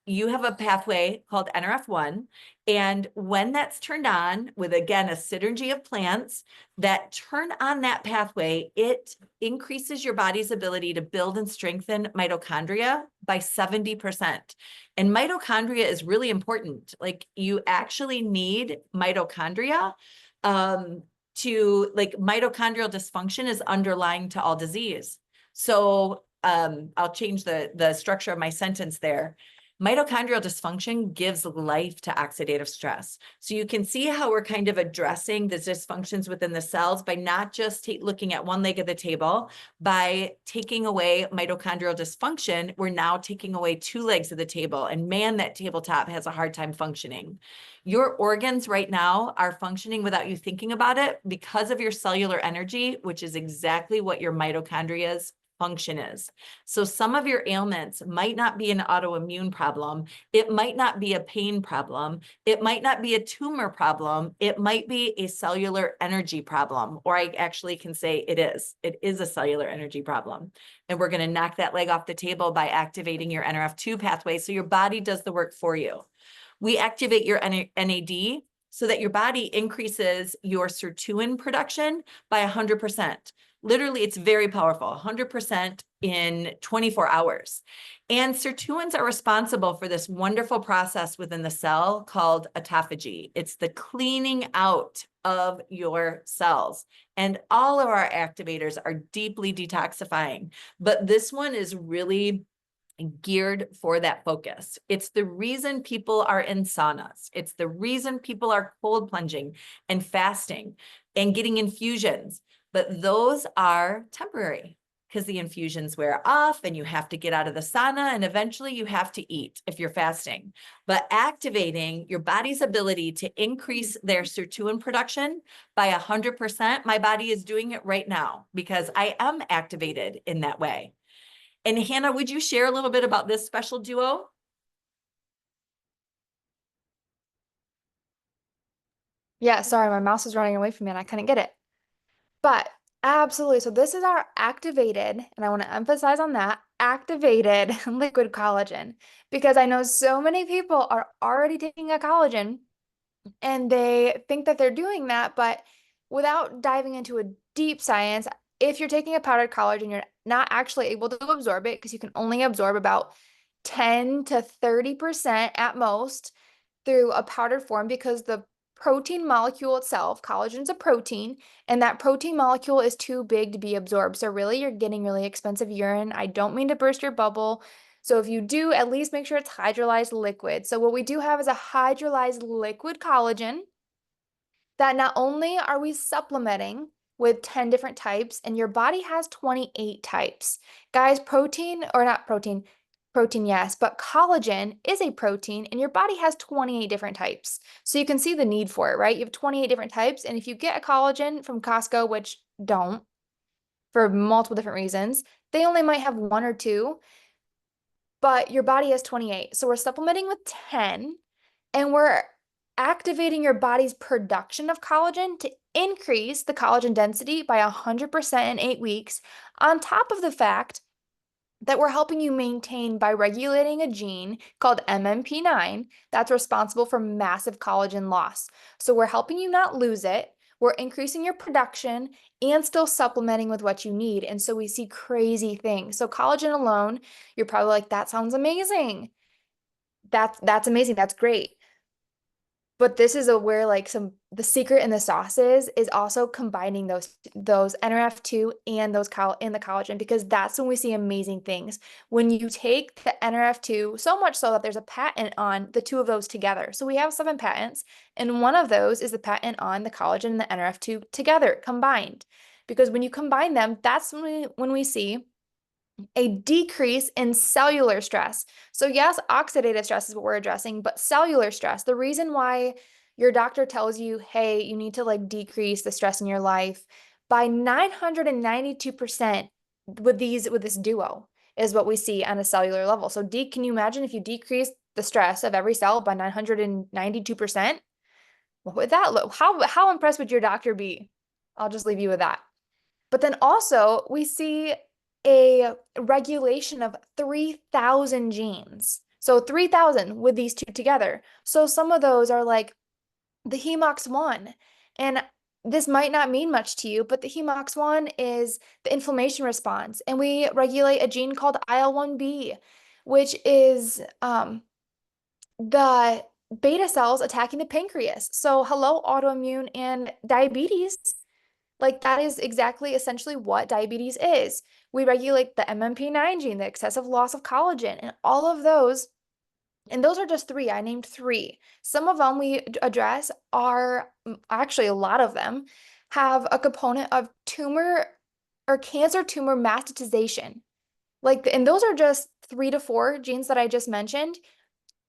You have a pathway called NRF1. And when that's turned on with, again, a synergy of plants that turn on that pathway, it increases your body's ability to build and strengthen mitochondria by 70%. And mitochondria is really important. Like you actually need mitochondria mitochondrial dysfunction is underlying to all disease. So I'll change the structure of my sentence there. Mitochondrial dysfunction gives life to oxidative stress. So you can see how we're kind of addressing the dysfunctions within the cells by not just looking at one leg of the table. By taking away mitochondrial dysfunction, we're now taking away two legs of the table. And man, that tabletop has a hard time functioning. Your organs right now are functioning without you thinking about it because of your cellular energy, which is exactly what your mitochondria's function is. So some of your ailments might not be an autoimmune problem. It might not be a pain problem. It might not be a tumor problem. It might be a cellular energy problem, or I actually can say it is. It is a cellular energy problem. And we're going to knock that leg off the table by activating your NRF2 pathway so your body does the work for you. We activate your NAD so that your body increases your sirtuin production by 100%. Literally, it's very powerful, 100% in 24 hours. And sirtuins are responsible for this wonderful process within the cell called autophagy. It's the cleaning out of your cells. And all of our activators are deeply detoxifying. But this one is really geared for that focus. It's the reason people are in saunas. It's the reason people are cold plunging and fasting and getting infusions. But those are temporary because the infusions wear off and you have to get out of the sauna and eventually you have to eat if you're fasting. But activating your body's ability to increase their sirtuin production by 100%, my body is doing it right now because I am activated in that way. And Hannah, would you share a little bit about this special duo? Yeah, sorry, my mouse was running away from me and I couldn't get it. But absolutely. So this is our activated, and I want to emphasize on that, activated liquid collagen, because I know so many people are already taking a collagen and they think that they're doing that, but without diving into a deep science, if you're taking a powdered collagen, you're not actually able to absorb it because you can only absorb about 10 to 30% at most through a powdered form because the protein molecule itself, collagen is a protein, and that protein molecule is too big to be absorbed. So really, you're getting really expensive urine. I don't mean to burst your bubble. So if you do, at least make sure it's hydrolyzed liquid. So what we do have is a hydrolyzed liquid collagen that not only are we supplementing with 10 different types, and your body has 28 types. Guys, protein, or not protein, protein, yes, but collagen is a protein, and your body has 28 different types. So you can see the need for it, right? You have 28 different types, and if you get a collagen from Costco, which don't, for multiple different reasons, they only might have one or two, but your body has 28. So we're supplementing with 10, and we're activating your body's production of collagen to increase the collagen density by 100% in 8 weeks, on top of the fact that we're helping you maintain by regulating a gene called MMP9 that's responsible for massive collagen loss. So we're helping you not lose it, we're increasing your production, and still supplementing with what you need. And so we see crazy things. So collagen alone, you're probably like, that sounds amazing. That's amazing. That's great. But this is where like the secret in the sauce is also combining those NRF2 and the collagen, because that's when we see amazing things. When you take the NRF2, so much so that there's a patent on the two of those together. So we have 7 patents, and one of those is the patent on the collagen and the NRF2 together, combined. Because when you combine them, that's when we see a decrease in cellular stress. So yes, oxidative stress is what we're addressing, but cellular stress, the reason why your doctor tells you, hey, you need to like decrease the stress in your life by 992% with this duo is what we see on a cellular level. So can you imagine if you decrease the stress of every cell by 992%? What would that look? How impressed would your doctor be? I'll just leave you with that. But then also we see a regulation of 3,000 genes. So 3,000 with these two together. So some of those are like the HEMOX1. And this might not mean much to you, but the HEMOX1 is the inflammation response. And we regulate a gene called IL-1B, which is the beta cells attacking the pancreas. So hello, autoimmune and diabetes. Like that is exactly essentially what diabetes is. We regulate the MMP9 gene, the excessive loss of collagen, and all of those. And those are just 3. I named 3. Some of them we address are actually a lot of them have a component of tumor or cancer tumor metastasization. And those are just 3 to 4 genes that I just mentioned.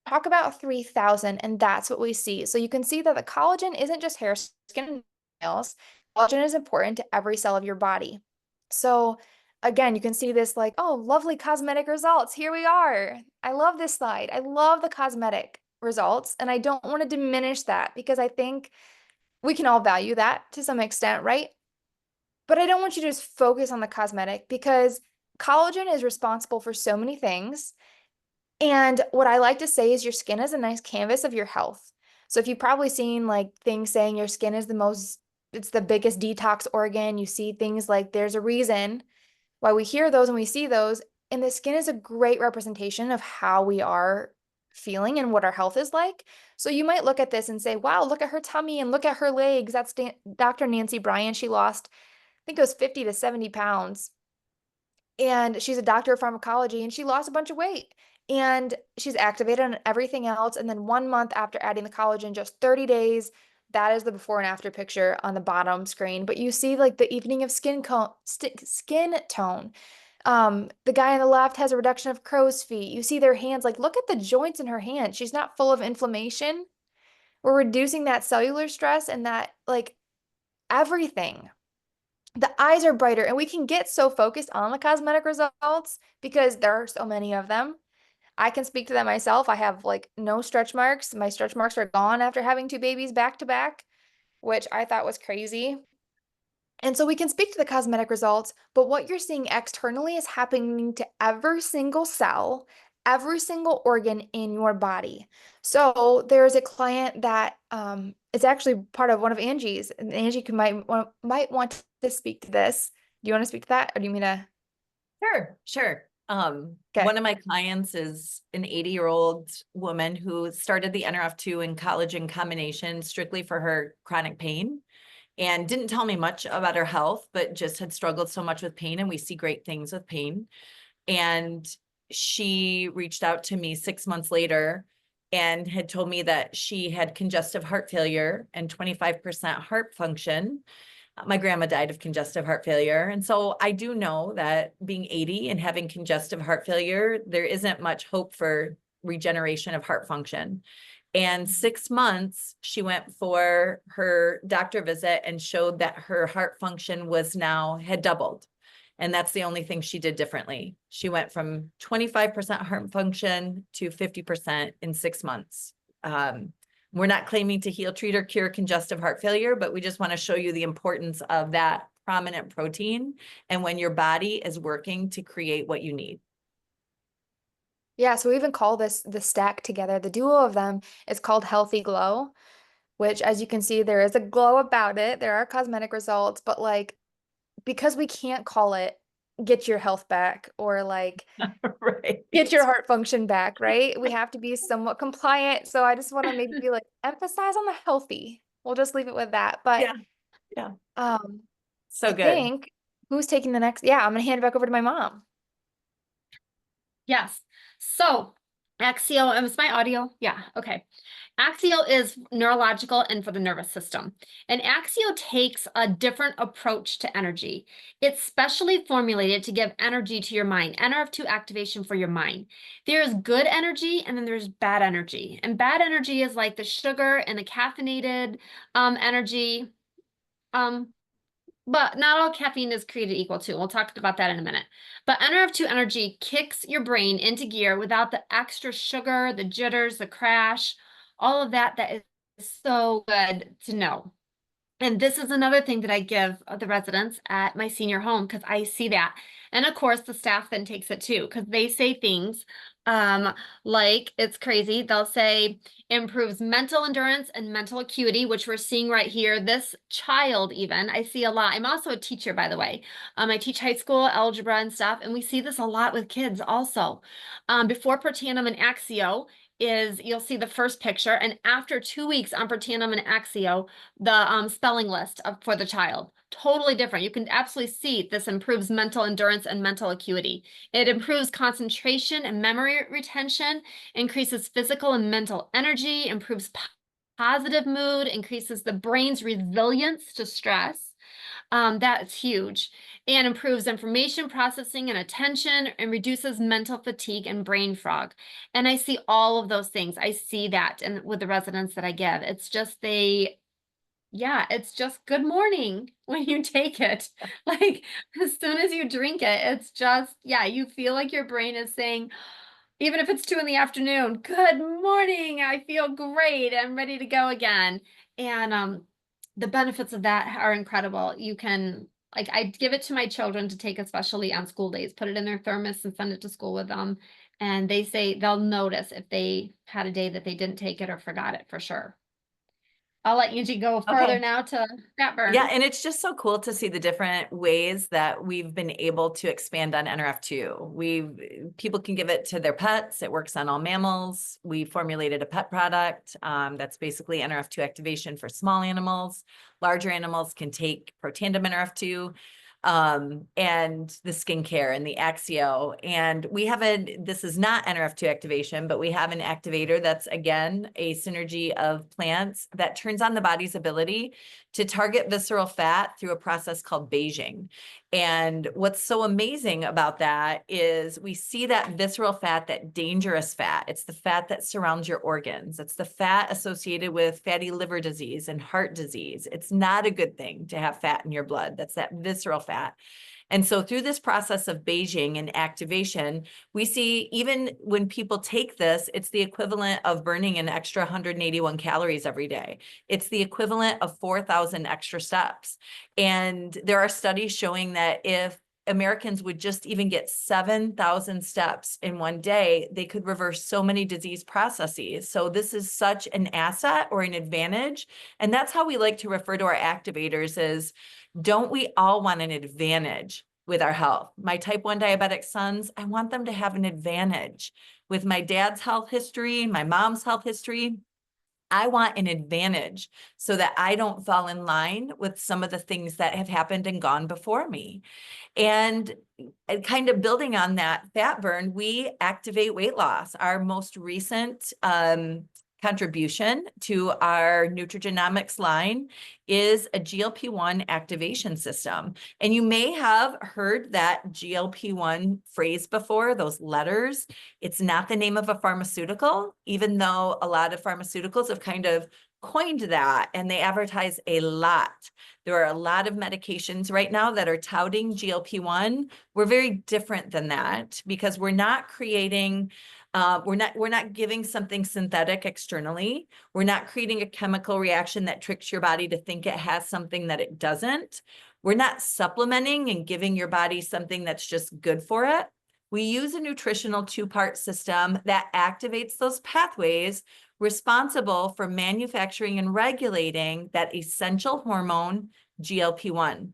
Talk about 3,000, and that's what we see. So you can see that the collagen isn't just hair, skin, and nails. Collagen is important to every cell of your body. So again, you can see this like, oh, lovely cosmetic results. Here we are. I love this slide. I love the cosmetic results, and I don't want to diminish that because I think we can all value that to some extent, right? But I don't want you to just focus on the cosmetic, because collagen is responsible for so many things. And what I like to say is your skin is a nice canvas of your health. So if you've probably seen like things saying your skin is it's the biggest detox organ, you see things like there's a reason why we hear those and we see those. And the skin is a great representation of how we are feeling and what our health is like. So you might look at this and say, wow, look at her tummy and look at her legs. That's Dr. Nancy Bryan. She lost, I think it was 50 to 70 pounds. And she's a doctor of pharmacology, and she lost a bunch of weight. And she's activated on everything else. And then 1 month after adding the collagen, just 30 days, that is the before and after picture on the bottom screen. But you see like the evening of skin tone. The guy on the left has a reduction of crow's feet. You see their hands, like look at the joints in her hands. She's not full of inflammation. We're reducing that cellular stress and that like everything. The eyes are brighter, and we can get so focused on the cosmetic results because there are so many of them. I can speak to that myself. I have like no stretch marks. My stretch marks are gone after having 2 babies back to back, which I thought was crazy. And so we can speak to the cosmetic results, but what you're seeing externally is happening to every single cell, every single organ in your body. So there's a client that is actually part of one of Angie's, and Angie might want to speak to this. Do you want to speak to that, or do you mean to? Sure. Okay. One of my clients is an 80-year-old woman who started the NRF2 and collagen combination strictly for her chronic pain, and didn't tell me much about her health, but just had struggled so much with pain, and we see great things with pain. And she reached out to me 6 months later and had told me that she had congestive heart failure and 25% heart function. My grandma died of congestive heart failure. And so I do know that being 80 and having congestive heart failure, there isn't much hope for regeneration of heart function. And 6 months, she went for her doctor visit and showed that her heart function had doubled. And that's the only thing she did differently. She went from 25% heart function to 50% in 6 months. We're not claiming to heal, treat, or cure congestive heart failure, but we just want to show you the importance of that prominent protein and when your body is working to create what you need. Yeah, so we even call this the stack together. The duo of them is called Healthy Glow, which, as you can see, there is a glow about it. There are cosmetic results, but like, because we can't call it get your health back or like Right. get your heart function back, right? We have to be somewhat compliant. So I just want to maybe like emphasize on the healthy. We'll just leave it with that. But Yeah. I Good. think who's taking the next? Yeah, I'm gonna hand it back over to my mom. Yes. So Axio, is my audio? Yeah. Okay. Axio is neurological and for the nervous system. And Axio takes a different approach to energy. It's specially formulated to give energy to your mind, NRF2 activation for your mind. There's good energy and then there's bad energy. And bad energy is like the sugar and the caffeinated energy. But not all caffeine is created equal too. We'll talk about that in a minute. But NRF2 energy kicks your brain into gear without the extra sugar, the jitters, the crash, all of that. That is so good to know. And this is another thing that I give the residents at my senior home because I see that. And of course, the staff then takes it too because they say things like it's crazy. They'll say improves mental endurance and mental acuity, which we're seeing right here. This child even, I see a lot. I'm also a teacher, by the way. I teach high school algebra and stuff, and we see this a lot with kids also. Before Protandim and Axio, you'll see the first picture, and after 2 weeks on Protandim and Axio, the spelling list for the child, totally different. You can absolutely see this improves mental endurance and mental acuity. It improves concentration and memory retention, increases physical and mental energy, improves positive mood, increases the brain's resilience to stress. That's huge, and improves information processing and attention and reduces mental fatigue and brain fog. And I see all of those things. I see that and with the residents that I give. It's just it's just good morning when you take it. Like as soon as you drink it, it's just, you feel like your brain is saying, even if it's 2 PM, good morning, I feel great, I'm ready to go again. And the benefits of that are incredible. You can, like, I give it to my children to take, especially on school days, put it in their thermos and send it to school with them. And they say they'll notice if they had a day that they didn't take it or forgot it for sure. I'll let Angie go further now to fat burn. Yeah, and it's just so cool to see the different ways that we've been able to expand on NRF2. People can give it to their pets. It works on all mammals. We formulated a pet product that's basically NRF2 activation for small animals. Larger animals can take Protandim NRF2. And the skincare and the Axio. And we have this is not NRF2 activation, but we have an activator that's, again, a synergy of plants that turns on the body's ability to target visceral fat through a process called beiging. And what's so amazing about that is we see that visceral fat, that dangerous fat. It's the fat that surrounds your organs. It's the fat associated with fatty liver disease and heart disease. It's not a good thing to have fat in your blood. That's that visceral fat. And so through this process of beiging and activation, we see even when people take this, it's the equivalent of burning an extra 181 calories every day. It's the equivalent of 4,000 extra steps. And there are studies showing that if Americans would just even get 7,000 steps in one day, they could reverse so many disease processes. So this is such an asset or an advantage. And that's how we like to refer to our activators is, don't we all want an advantage with our health? My type 1 diabetic sons, I want them to have an advantage. With my dad's health history, my mom's health history, I want an advantage so that I don't fall in line with some of the things that have happened and gone before me. And kind of building on that fat burn, we activate weight loss. Our most recent contribution to our Nutrigenomics line is a GLP-1 activation system. And you may have heard that GLP-1 phrase before, those letters. It's not the name of a pharmaceutical, even though a lot of pharmaceuticals have kind of coined that and they advertise a lot. There are a lot of medications right now that are touting GLP-1. We're very different than that because we're not creating we're not giving something synthetic externally. We're not creating a chemical reaction that tricks your body to think it has something that it doesn't. We're not supplementing and giving your body something that's just good for it. We use a nutritional two-part system that activates those pathways responsible for manufacturing and regulating that essential hormone, GLP-1.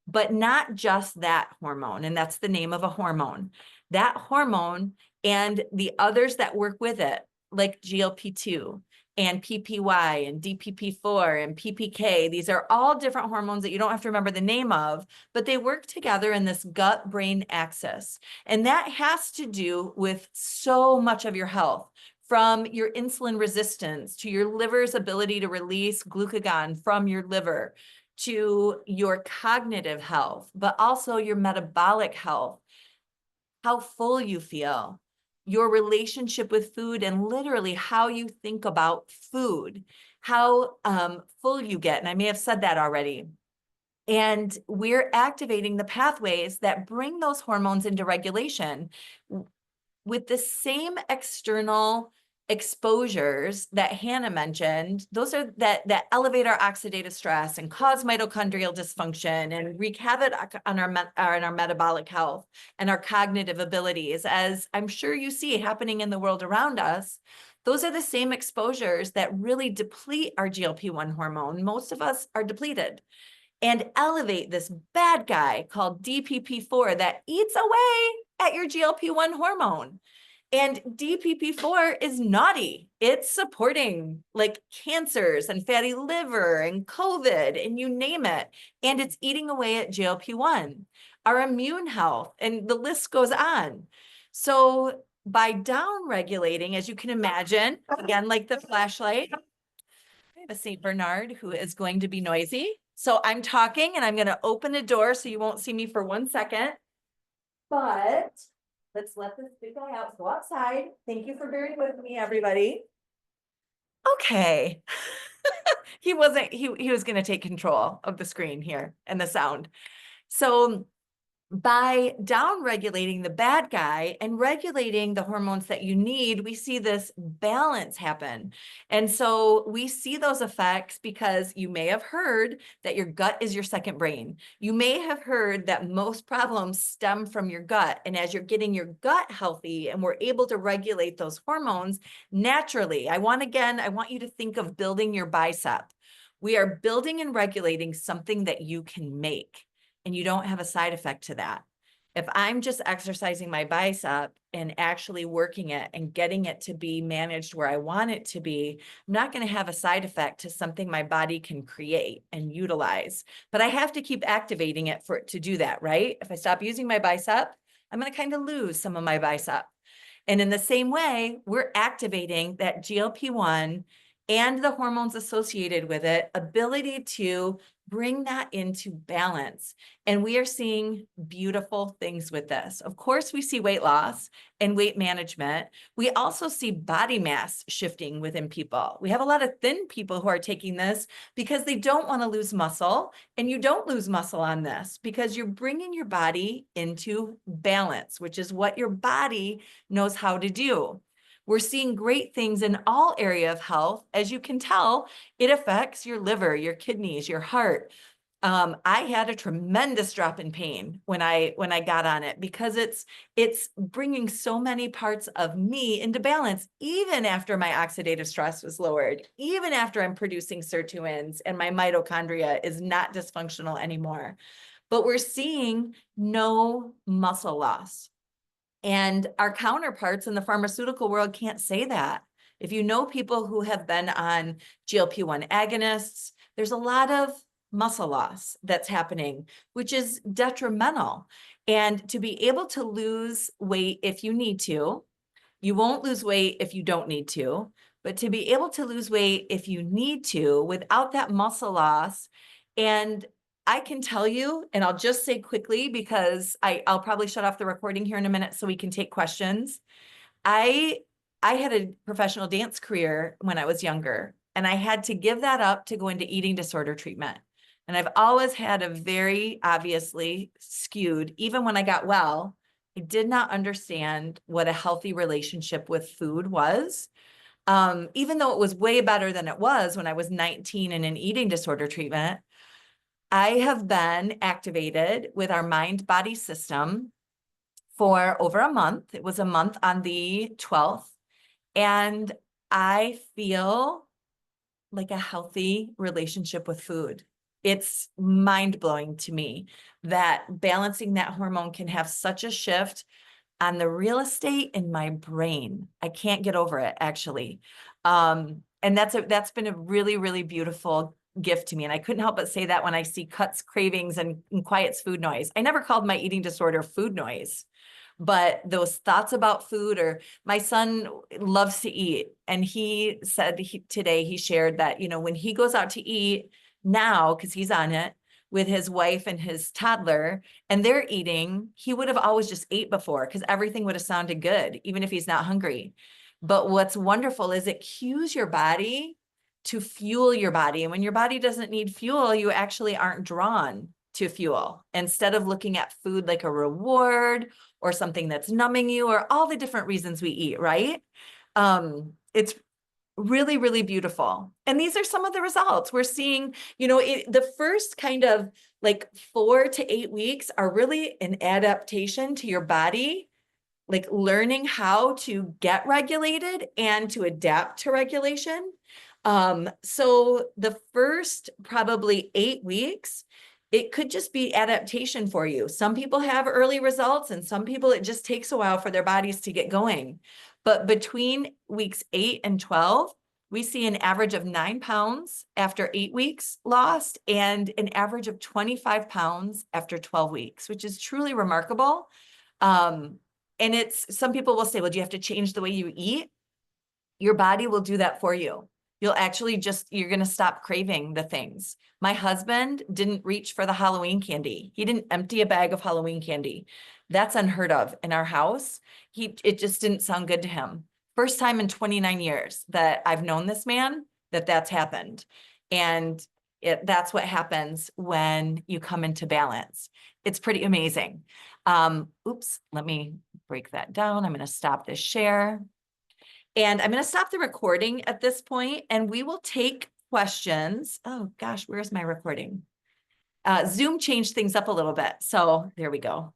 But not just that hormone, and that's the name of a hormone. That hormone and the others that work with it, like GLP-2 and PPY and DPP-4 and PPK, these are all different hormones that you don't have to remember the name of, but they work together in this gut-brain axis. And that has to do with so much of your health, from your insulin resistance to your liver's ability to release glucagon from your liver, to your cognitive health, but also your metabolic health, how full you feel, your relationship with food, and literally how you think about food, how full you get. And I may have said that already. And we're activating the pathways that bring those hormones into regulation with the same external exposures that Hannah mentioned. Those are that elevate our oxidative stress and cause mitochondrial dysfunction and wreak havoc on our metabolic health and our cognitive abilities, as I'm sure you see happening in the world around us. Those are the same exposures that really deplete our GLP-1 hormone. Most of us are depleted, and elevate this bad guy called DPP-4 that eats away at your GLP-1 hormone. And DPP-4 is naughty. It's supporting like cancers and fatty liver and COVID and you name it. And it's eating away at GLP-1, our immune health, and the list goes on. So by down regulating, as you can imagine, again, like the flashlight, I have a St. Bernard who is going to be noisy. So I'm talking and I'm going to open a door so you won't see me for 1 second. But let's let this big guy out. Go outside. Thank you for bearing with me, everybody. Okay. He was going to take control of the screen here and the sound. So by down regulating the bad guy and regulating the hormones that you need, we see this balance happen. And so we see those effects because you may have heard that your gut is your second brain. You may have heard that most problems stem from your gut. And as you're getting your gut healthy and we're able to regulate those hormones naturally, I want you to think of building your bicep. We are building and regulating something that you can make. And you don't have a side effect to that. If I'm just exercising my bicep and actually working it and getting it to be managed where I want it to be, I'm not going to have a side effect to something my body can create and utilize. But I have to keep activating it for it to do that, right? If I stop using my bicep, I'm going to kind of lose some of my bicep. And in the same way, we're activating that GLP-1 and the hormones associated with it, ability to bring that into balance. And we are seeing beautiful things with this. Of course, we see weight loss and weight management. We also see body mass shifting within people. We have a lot of thin people who are taking this because they don't want to lose muscle. And you don't lose muscle on this because you're bringing your body into balance, which is what your body knows how to do. We're seeing great things in all areas of health. As you can tell, it affects your liver, your kidneys, your heart. I had a tremendous drop in pain when I got on it because it's bringing so many parts of me into balance, even after my oxidative stress was lowered, even after I'm producing sirtuins and my mitochondria is not dysfunctional anymore. But we're seeing no muscle loss. And our counterparts in the pharmaceutical world can't say that. If you know people who have been on GLP-1 agonists, there's a lot of muscle loss that's happening, which is detrimental. And to be able to lose weight if you need to, you won't lose weight if you don't need to, but to be able to lose weight if you need to without that muscle loss. And I can tell you, and I'll just say quickly, because I'll probably shut off the recording here in a minute so we can take questions. I had a professional dance career when I was younger, and I had to give that up to go into eating disorder treatment. And I've always had a very obviously skewed, even when I got well, I did not understand what a healthy relationship with food was. Even though it was way better than it was when I was 19 and in eating disorder treatment, I have been activated with our mind-body system for over a month. It was a month on the 12th. And I feel like a healthy relationship with food. It's mind-blowing to me that balancing that hormone can have such a shift on the real estate in my brain. I can't get over it, actually. And that's been a really, really beautiful gift to me. And I couldn't help but say that when I see cuts, cravings, and quiet's food noise. I never called my eating disorder food noise, but those thoughts about food, or my son loves to eat. And he said today he shared that, when he goes out to eat now, because he's on it with his wife and his toddler, and they're eating, he would have always just ate before because everything would have sounded good, even if he's not hungry. But what's wonderful is it cues your body to fuel your body. And when your body doesn't need fuel, you actually aren't drawn to fuel. Instead of looking at food like a reward or something that's numbing you, or all the different reasons we eat, right? It's really, really beautiful. And these are some of the results we're seeing. The first kind of like 4 to 8 weeks are really an adaptation to your body, like learning how to get regulated and to adapt to regulation. So the first probably 8 weeks, it could just be adaptation for you. Some people have early results, and some people, it just takes a while for their bodies to get going. But between weeks 8 and 12, we see an average of 9 pounds after 8 weeks lost, and an average of 25 pounds after 12 weeks, which is truly remarkable. And some people will say, well, do you have to change the way you eat? Your body will do that for you. You'll actually you're going to stop craving the things. My husband didn't reach for the Halloween candy. He didn't empty a bag of Halloween candy. That's unheard of in our house. It just didn't sound good to him. First time in 29 years that I've known this man that's happened. And that's what happens when you come into balance. It's pretty amazing. Oops, let me break that down. I'm going to stop this share. And I'm going to stop the recording at this point, and we will take questions. Oh gosh, where's my recording? Zoom changed things up a little bit. So there we go.